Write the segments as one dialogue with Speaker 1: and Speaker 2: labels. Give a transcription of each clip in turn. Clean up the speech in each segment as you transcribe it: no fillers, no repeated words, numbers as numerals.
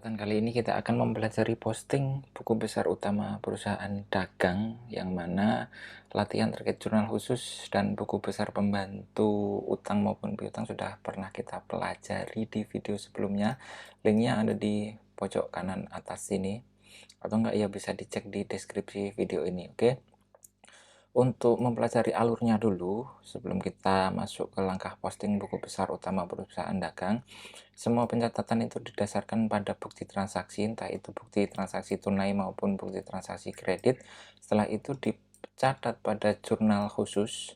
Speaker 1: Kesempatan kali ini kita akan mempelajari posting buku besar utama perusahaan dagang yang mana latihan terkait jurnal khusus dan buku besar pembantu utang maupun piutang sudah pernah kita pelajari di video sebelumnya. Linknya ada di pojok kanan atas sini, atau enggak ya bisa dicek di deskripsi video ini, oke? Untuk mempelajari alurnya dulu, sebelum kita masuk ke langkah posting buku besar utama perusahaan dagang, semua pencatatan itu didasarkan pada bukti transaksi, entah itu bukti transaksi tunai maupun bukti transaksi kredit. Setelah itu dicatat pada jurnal khusus,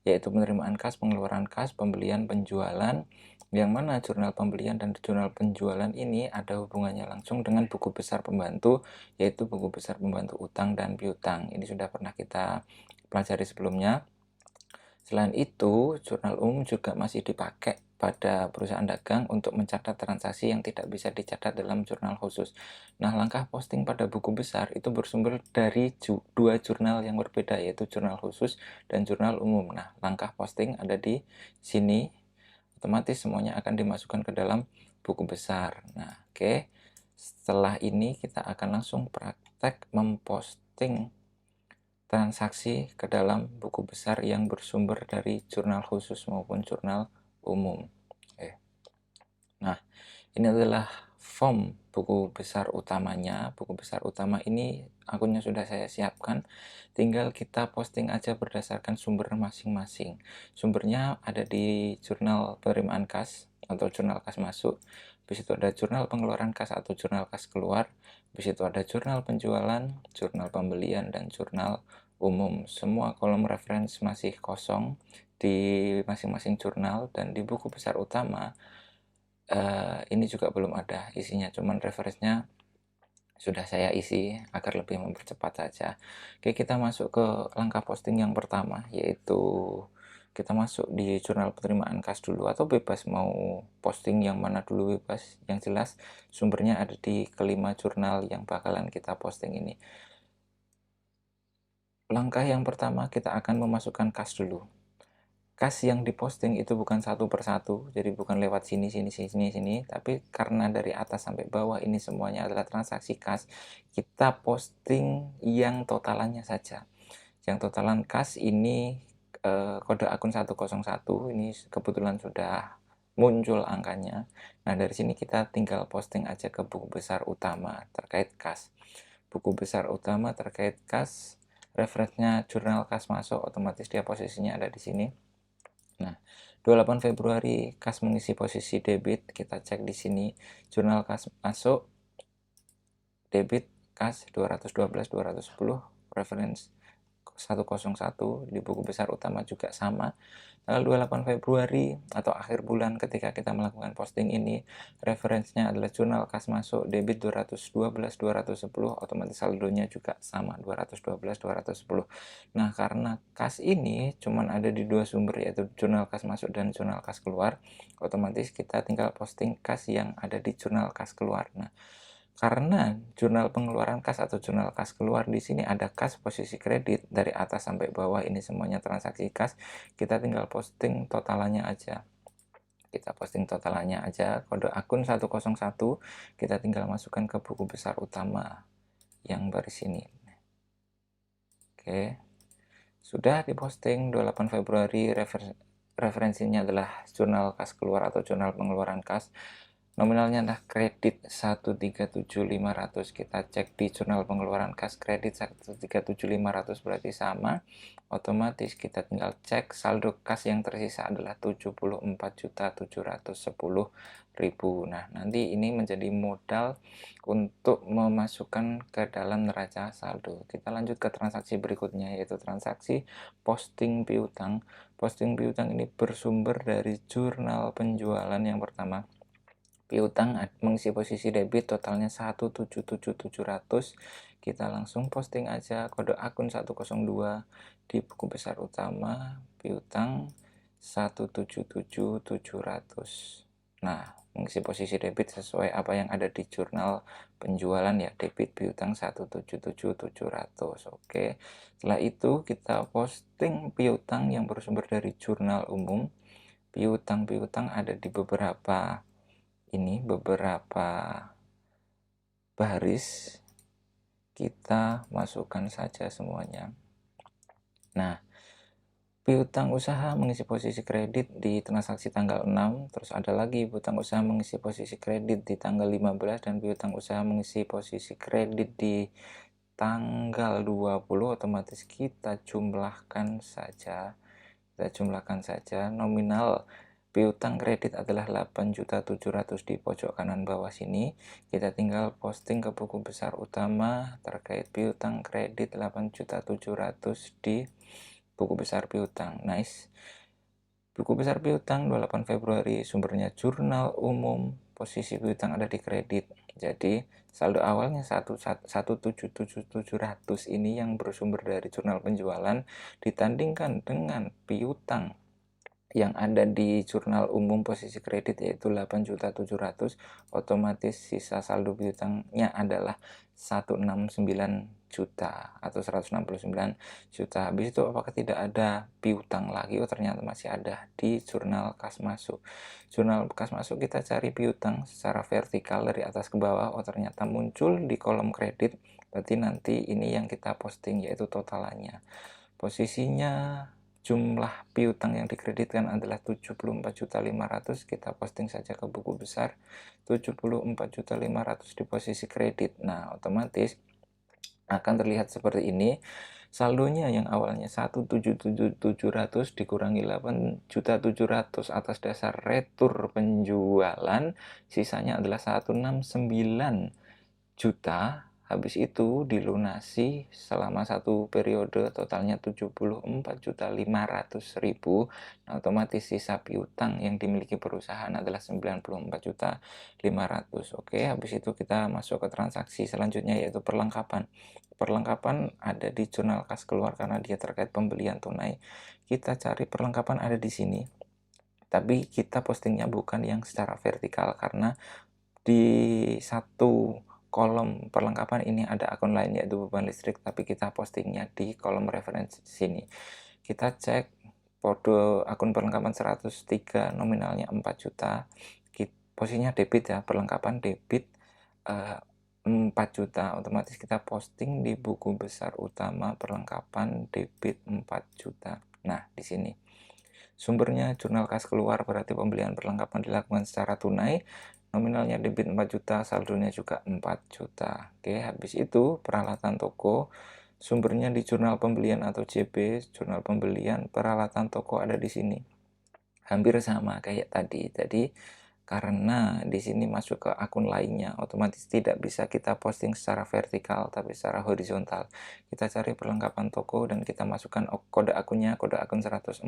Speaker 1: yaitu penerimaan kas, pengeluaran kas, pembelian, penjualan, yang mana jurnal pembelian dan jurnal penjualan ini ada hubungannya langsung dengan buku besar pembantu, yaitu buku besar pembantu utang dan piutang. Ini sudah pernah kita pelajari sebelumnya. Selain itu, jurnal umum juga masih dipakai pada perusahaan dagang untuk mencatat transaksi yang tidak bisa dicatat dalam jurnal khusus. Nah, langkah posting pada buku besar itu bersumber dari dua jurnal yang berbeda, yaitu jurnal khusus dan jurnal umum. Nah, langkah posting ada di sini, otomatis semuanya akan dimasukkan ke dalam buku besar. Nah, oke. Setelah ini kita akan langsung praktek memposting transaksi ke dalam buku besar yang bersumber dari jurnal khusus maupun jurnal umum. Nah, ini adalah form buku besar utamanya. Buku besar utama ini akunnya sudah saya siapkan. Tinggal kita posting aja berdasarkan sumber masing-masing. Sumbernya ada di jurnal penerimaan kas atau jurnal kas masuk. Habis itu ada jurnal pengeluaran kas atau jurnal kas keluar. Habis itu ada jurnal penjualan, jurnal pembelian, dan jurnal umum. Semua kolom referensi masih kosong di masing-masing jurnal, dan di buku besar utama ini juga belum ada isinya, cuman referensinya sudah saya isi agar lebih mempercepat saja. Oke, kita masuk ke langkah posting yang pertama, yaitu kita masuk di jurnal penerimaan kas dulu, atau bebas mau posting yang mana dulu bebas. Yang jelas sumbernya ada di kelima jurnal yang bakalan kita posting ini. Langkah yang pertama, kita akan memasukkan kas dulu. Kas yang diposting itu bukan satu persatu, jadi bukan lewat sini, tapi karena dari atas sampai bawah ini semuanya adalah transaksi kas, kita posting yang totalannya saja. Yang totalan kas ini kode akun 101, ini kebetulan sudah muncul angkanya. Nah, dari sini kita tinggal posting aja ke buku besar utama terkait kas. Buku besar utama terkait kas, referensinya jurnal kas masuk, otomatis dia posisinya ada di sini. Nah, 28 Februari kas mengisi posisi debit, kita cek di sini jurnal kas masuk, debit kas 212 210, reference 101, di buku besar utama juga sama. Tanggal 28 Februari atau akhir bulan ketika kita melakukan posting ini, referensinya adalah jurnal kas masuk, debit 212 210, otomatis saldonya juga sama 212 210. Nah, karena kas ini cuman ada di dua sumber, yaitu jurnal kas masuk dan jurnal kas keluar, otomatis kita tinggal posting kas yang ada di jurnal kas keluar. Nah, karena jurnal pengeluaran kas atau jurnal kas keluar di sini ada kas posisi kredit dari atas sampai bawah, ini semuanya transaksi kas, kita tinggal posting totalannya aja. Kita posting totalannya aja, kode akun 101, kita tinggal masukkan ke buku besar utama yang baris ini. Oke. Sudah diposting 28 Februari, referensinya adalah jurnal kas keluar atau jurnal pengeluaran kas. Nominalnya adalah kredit 137.500. Kita cek di jurnal pengeluaran kas, kredit 137.500 berarti sama. Otomatis kita tinggal cek saldo kas yang tersisa adalah 74.710.000. Nah, nanti ini menjadi modal untuk memasukkan ke dalam neraca saldo. Kita lanjut ke transaksi berikutnya, yaitu transaksi posting piutang. Posting piutang ini bersumber dari jurnal penjualan yang pertama. Piutang mengisi posisi debit, totalnya 177.700. Kita langsung posting aja kode akun 102 di buku besar utama, piutang 177.700. Nah, mengisi posisi debit sesuai apa yang ada di jurnal penjualan ya, debit piutang 177.700. Oke. Setelah itu kita posting piutang yang bersumber dari jurnal umum. Piutang ada di beberapa baris, kita masukkan saja semuanya. Nah, piutang usaha mengisi posisi kredit di transaksi tanggal 6, terus ada lagi piutang usaha mengisi posisi kredit di tanggal 15, dan piutang usaha mengisi posisi kredit di tanggal 20. Otomatis kita jumlahkan saja. Nominal piutang kredit adalah 8.700.000 di pojok kanan bawah sini. Kita tinggal posting ke buku besar utama terkait piutang kredit 8.700.000 di buku besar piutang. Nice. Buku besar piutang 28 Februari, sumbernya jurnal umum, posisi piutang ada di kredit. Jadi saldo awalnya 1.700.000 ini yang bersumber dari jurnal penjualan ditandingkan dengan piutang yang ada di jurnal umum posisi kredit yaitu 8.700.000, otomatis sisa saldo piutangnya adalah 169 juta atau 169 juta. Habis itu apakah tidak ada piutang lagi? Oh, ternyata masih ada di jurnal kas masuk. Jurnal kas masuk kita cari piutang secara vertikal dari atas ke bawah. Oh, ternyata muncul di kolom kredit. Berarti nanti ini yang kita posting yaitu totalannya. Posisinya jumlah piutang yang dikreditkan adalah 74.500.000. Kita posting saja ke buku besar 74.500.000 di posisi kredit. Nah, otomatis akan terlihat seperti ini. Saldonya yang awalnya 1.700.000 dikurangi 8.700.000 atas dasar retur penjualan, sisanya adalah 169 juta. Habis itu dilunasi selama satu periode, totalnya 74.500.000. Nah, otomatis sisa piutang yang dimiliki perusahaan adalah 94.500.000. Oke, habis itu kita masuk ke transaksi selanjutnya yaitu perlengkapan. Perlengkapan ada di jurnal kas keluar karena dia terkait pembelian tunai. Kita cari perlengkapan ada di sini. Tapi kita postingnya bukan yang secara vertikal karena di satu kolom perlengkapan ini ada akun lain yaitu beban listrik, tapi kita postingnya di kolom referensi sini. Kita cek kode akun perlengkapan 103, nominalnya 4 juta. Posisinya debit ya, perlengkapan debit 4 juta. Otomatis kita posting di buku besar utama perlengkapan debit 4 juta. Nah, di sini sumbernya jurnal kas keluar, berarti pembelian perlengkapan dilakukan secara tunai. Nominalnya debit 4 juta, saldonya juga 4 juta. Oke, habis itu peralatan toko, sumbernya di jurnal pembelian atau JP, jurnal pembelian, peralatan toko ada di sini. Hampir sama kayak tadi. Jadi karena di sini masuk ke akun lainnya, otomatis tidak bisa kita posting secara vertikal tapi secara horizontal. Kita cari perlengkapan toko dan kita masukkan kode akunnya, kode akun 104,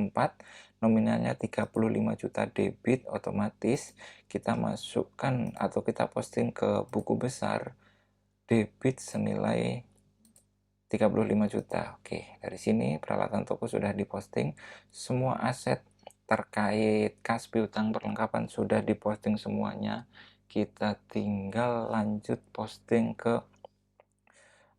Speaker 1: nominalnya 35 juta debit. Otomatis kita masukkan atau kita posting ke buku besar debit senilai 35 juta. Oke, dari sini peralatan toko sudah diposting, semua aset terkait kas piutang perlengkapan sudah diposting semuanya. Kita tinggal lanjut posting ke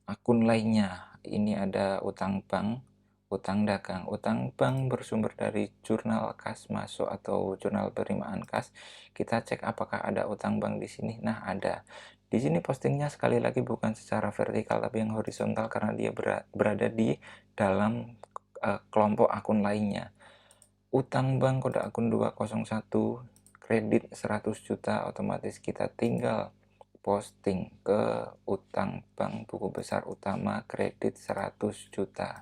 Speaker 1: akun lainnya. Ini ada utang bank, utang dagang. Utang bank bersumber dari jurnal kas masuk atau jurnal penerimaan kas. Kita cek apakah ada utang bank di sini. Nah, ada. Di sini postingnya sekali lagi bukan secara vertikal tapi yang horizontal karena dia berada di dalam kelompok akun lainnya. Utang bank kode akun 201, kredit 100 juta, otomatis kita tinggal posting ke utang bank buku besar utama kredit 100 juta.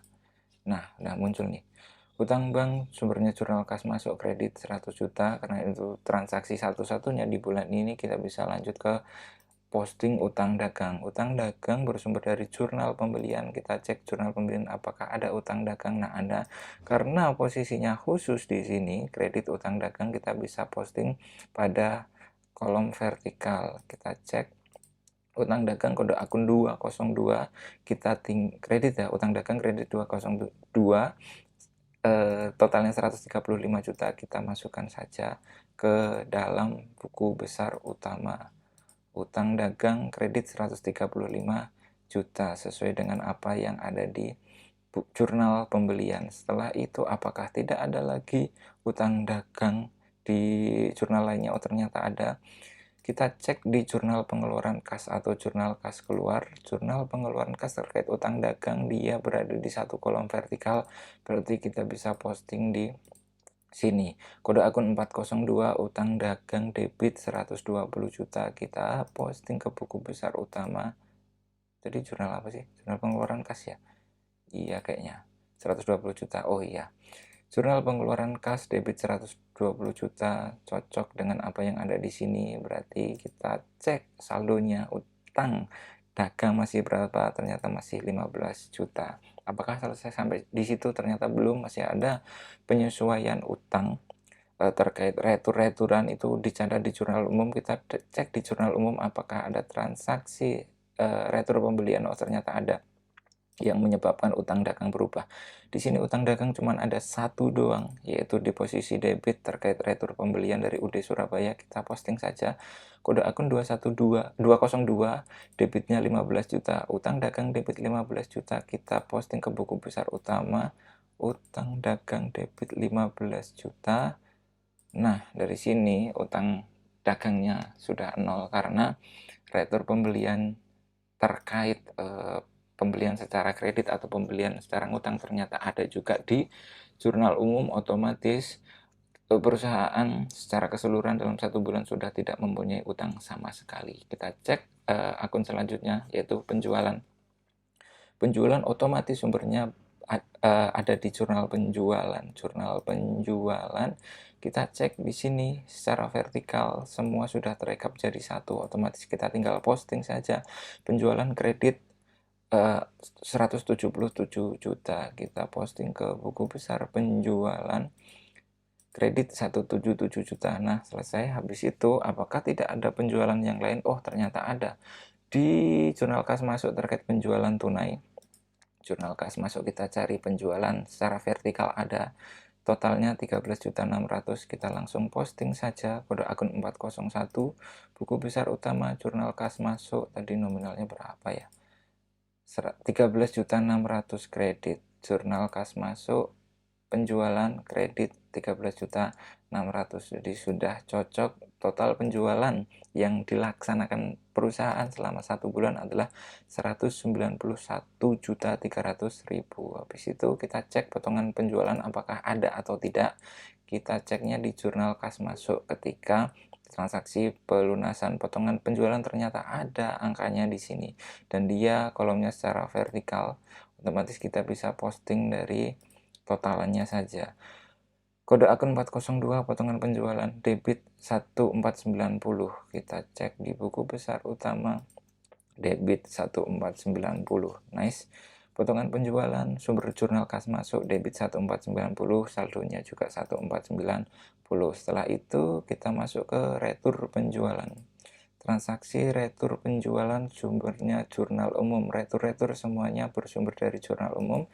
Speaker 1: Nah, udah muncul nih. Utang bank sumbernya jurnal kas masuk kredit 100 juta, karena itu transaksi satu-satunya di bulan ini. Kita bisa lanjut ke posting utang dagang. Utang dagang bersumber dari jurnal pembelian. Kita cek jurnal pembelian apakah ada utang dagang. Nah, ada. Karena posisinya khusus di sini, kredit utang dagang, kita bisa posting pada kolom vertikal. Kita cek utang dagang kode akun 202, kita kredit ya, utang dagang kredit 202, totalnya 135 juta. Kita masukkan saja ke dalam buku besar utama. Utang dagang kredit 135 juta sesuai dengan apa yang ada di jurnal pembelian. Setelah itu apakah tidak ada lagi utang dagang di jurnal lainnya? Oh, ternyata ada. kita cek di jurnal pengeluaran kas atau jurnal kas keluar. Jurnal pengeluaran kas terkait utang dagang dia berada di satu kolom vertikal, berarti kita bisa posting di sini. Kode akun 402 utang dagang debit 120 juta, kita posting ke buku besar utama. Jadi jurnal apa sih? Jurnal pengeluaran kas ya? Iya kayaknya 120 juta. Oh iya, jurnal pengeluaran kas debit 120 juta cocok dengan apa yang ada di sini. Berarti kita cek saldonya utang dagang masih berapa, ternyata masih 15 juta. Apakah selesai sampai di situ? Ternyata belum, masih ada penyesuaian utang terkait retur-returan itu dicatat di jurnal umum. Kita cek di jurnal umum apakah ada transaksi retur pembelian. Oh ternyata ada, yang menyebabkan utang dagang berubah. Di sini utang dagang cuma ada satu doang, yaitu di posisi debit terkait retur pembelian dari UD Surabaya. Kita posting saja kode akun 202, debitnya 15 juta, utang dagang debit 15 juta. Kita posting ke buku besar utama, utang dagang debit 15 juta. Nah, dari sini utang dagangnya sudah nol karena retur pembelian terkait pembelian secara kredit atau pembelian secara ngutang ternyata ada juga di jurnal umum. Otomatis perusahaan secara keseluruhan dalam 1 bulan sudah tidak mempunyai utang sama sekali. Kita cek akun selanjutnya, yaitu penjualan. Penjualan otomatis sumbernya ada di jurnal penjualan. Jurnal penjualan kita cek di sini secara vertikal, semua sudah terekap jadi satu. Otomatis kita tinggal posting saja. Penjualan kredit 177 juta, kita posting ke buku besar penjualan kredit 177 juta. Nah selesai. Habis itu apakah tidak ada penjualan yang lain? Oh ternyata ada. Di jurnal kas masuk terkait penjualan tunai, jurnal kas masuk kita cari penjualan secara vertikal ada, totalnya 13.600.000. Kita langsung posting saja kode akun 401 buku besar utama jurnal kas masuk. Tadi nominalnya berapa ya? 13.600.000 kredit, jurnal kas masuk penjualan kredit 13.600.000. Jadi sudah cocok. Total penjualan yang dilaksanakan perusahaan selama 1 bulan adalah 191.300.000. Habis itu kita cek potongan penjualan apakah ada atau tidak. Kita ceknya di jurnal kas masuk ketika transaksi pelunasan potongan penjualan, ternyata ada angkanya di sini dan dia kolomnya secara vertikal. Otomatis kita bisa posting dari totalannya saja. Kode akun 402 potongan penjualan debit 1490. Kita cek di buku besar utama debit 1490. Nice. Potongan penjualan sumber jurnal kas masuk debit 1490, saldonya juga 1490. Setelah itu kita masuk ke retur penjualan. Transaksi retur penjualan sumbernya jurnal umum. Retur-retur semuanya bersumber dari jurnal umum.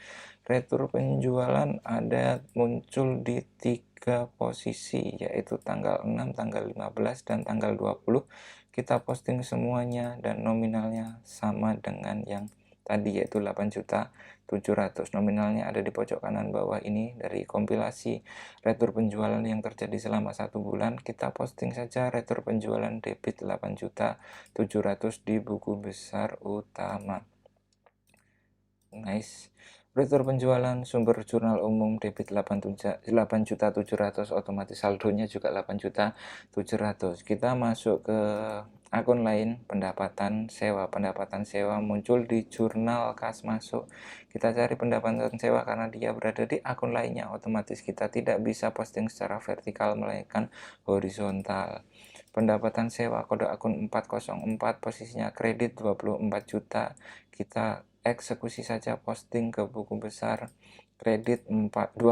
Speaker 1: Retur penjualan ada muncul di 3 posisi, yaitu tanggal 6, tanggal 15, dan tanggal 20. Kita posting semuanya dan nominalnya sama dengan yang tadi, yaitu 8.700.000. Nominalnya ada di pojok kanan bawah ini dari kompilasi retur penjualan yang terjadi selama 1 bulan. Kita posting saja retur penjualan debit 8.700.000 di buku besar utama. Nice. Retur penjualan sumber jurnal umum debit 8.700.000, otomatis saldonya juga 8.700.000. Kita masuk ke akun lain, pendapatan sewa. Pendapatan sewa muncul di jurnal kas masuk. Kita cari pendapatan sewa karena dia berada di akun lainnya. Otomatis kita tidak bisa posting secara vertikal melainkan horizontal. Pendapatan sewa kode akun 404, posisinya kredit 24 juta. Kita eksekusi saja, posting ke buku besar kredit 24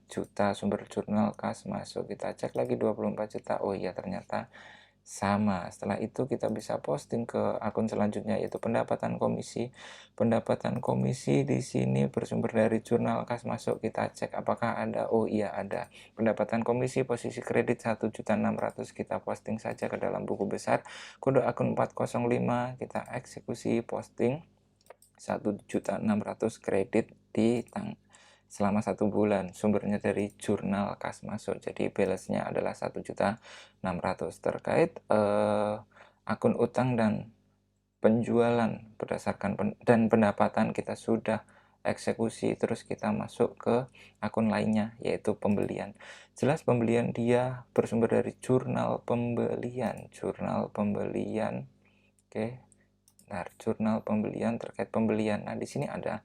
Speaker 1: juta, sumber jurnal kas masuk. Kita cek lagi 24 juta. Oh iya ternyata sama. Setelah itu kita bisa posting ke akun selanjutnya, yaitu pendapatan komisi. Pendapatan komisi di sini bersumber dari jurnal kas masuk. Kita cek apakah ada. Oh iya ada. Pendapatan komisi posisi kredit 1.600.000. Kita posting saja ke dalam buku besar kode akun 405. Kita eksekusi posting 1.600.000 kredit di selama 1 bulan. Sumbernya dari jurnal kas masuk. Jadi balance-nya adalah 1.600.000. Terkait akun utang dan penjualan berdasarkan dan pendapatan kita sudah eksekusi, terus kita masuk ke akun lainnya yaitu pembelian. Jelas pembelian dia bersumber dari jurnal pembelian. Oke. Nah, jurnal pembelian terkait pembelian. Nah, di sini ada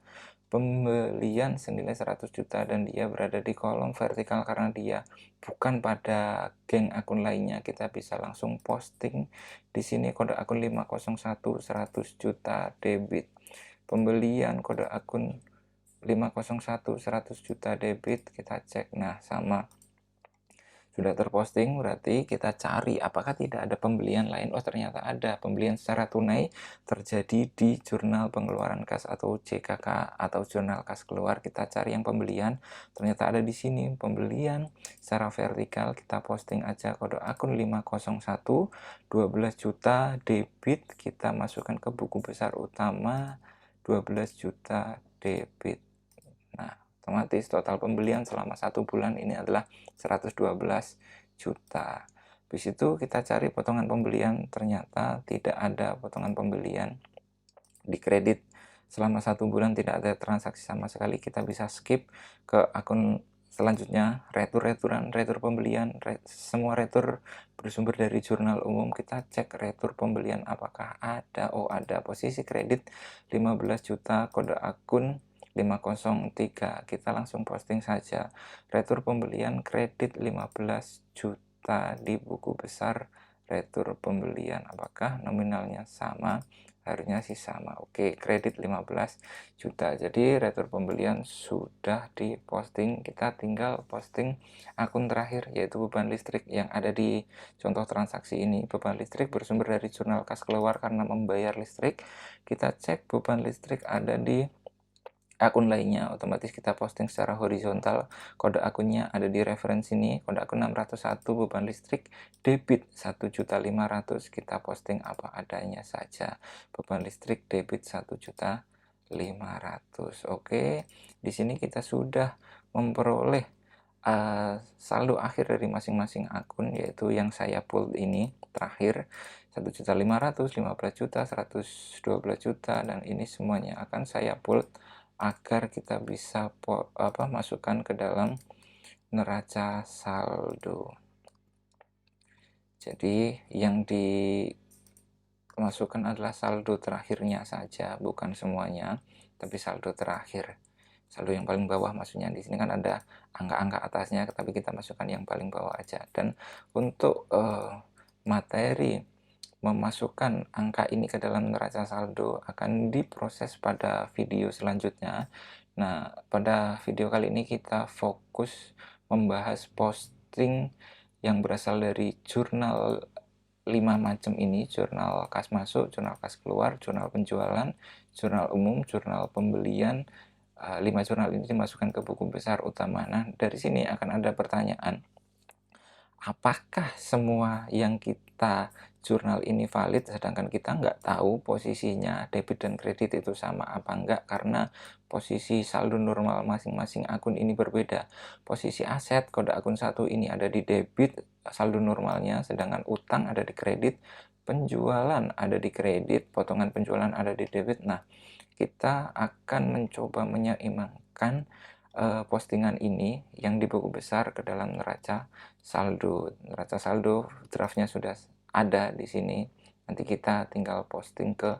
Speaker 1: pembelian senilai 100 juta dan dia berada di kolom vertikal karena dia bukan pada geng akun lainnya. Kita bisa langsung posting di sini kode akun 501 100 juta debit. Pembelian kode akun 501 100 juta debit, kita cek. Nah, sama sudah terposting, berarti kita cari apakah tidak ada pembelian lain. Oh, ternyata ada pembelian secara tunai terjadi di jurnal pengeluaran kas atau JKK atau jurnal kas keluar. Kita cari yang pembelian, ternyata ada di sini pembelian secara vertikal. Kita posting aja kode akun 501 12 juta debit, kita masukkan ke buku besar utama 12 juta debit. Nah, otomatis total pembelian selama 1 bulan ini adalah 112 juta. Habis itu kita cari potongan pembelian, ternyata tidak ada potongan pembelian di kredit. Selama 1 bulan tidak ada transaksi sama sekali. Kita bisa skip ke akun selanjutnya, retur pembelian, semua retur bersumber dari jurnal umum. Kita cek retur pembelian apakah ada. Oh, ada posisi kredit 15 juta, kode akun 503. Kita langsung posting saja retur pembelian kredit 15 juta di buku besar retur pembelian. Apakah nominalnya sama? Harusnya sih sama. Oke, kredit 15 juta. Jadi retur pembelian sudah diposting. Kita tinggal posting akun terakhir yaitu beban listrik yang ada di contoh transaksi ini. Beban listrik bersumber dari jurnal kas keluar karena membayar listrik. Kita cek beban listrik ada di akun lainnya, otomatis kita posting secara horizontal. Kode akunnya ada di referensi ini, kode akun 601, beban listrik debit 1.500.000. Kita posting apa adanya saja, beban listrik debit 1.500.000. Oke, di sini kita sudah memperoleh saldo akhir dari masing-masing akun, yaitu yang saya pull ini terakhir 1.500.000, 15 juta, 112 juta, dan ini semuanya akan saya pull agar kita bisa masukkan ke dalam neraca saldo. Jadi yang dimasukkan adalah saldo terakhirnya saja, bukan semuanya, tapi saldo terakhir. Saldo yang paling bawah maksudnya. Di sini kan ada angka-angka atasnya, tapi kita masukkan yang paling bawah aja. Dan untuk materi memasukkan angka ini ke dalam neraca saldo akan diproses pada video selanjutnya. Nah, pada video kali ini kita fokus membahas posting yang berasal dari jurnal 5 macam ini, jurnal kas masuk, jurnal kas keluar, jurnal penjualan, jurnal umum, jurnal pembelian. 5 jurnal ini dimasukkan ke buku besar utama. Nah, dari sini akan ada pertanyaan, apakah semua yang kita jurnal ini valid sedangkan kita nggak tahu posisinya debit dan kredit itu sama apa enggak, karena posisi saldo normal masing-masing akun ini berbeda. Posisi aset kode akun 1 ini ada di debit saldo normalnya, sedangkan utang ada di kredit, penjualan ada di kredit, potongan penjualan ada di debit. Nah, kita akan mencoba menyeimbangkan postingan ini yang di buku besar ke dalam neraca saldo. Neraca saldo draftnya sudah ada di sini. Nanti kita tinggal posting ke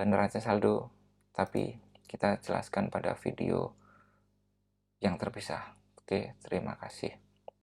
Speaker 1: neraca saldo, tapi kita jelaskan pada video yang terpisah. Oke, terima kasih.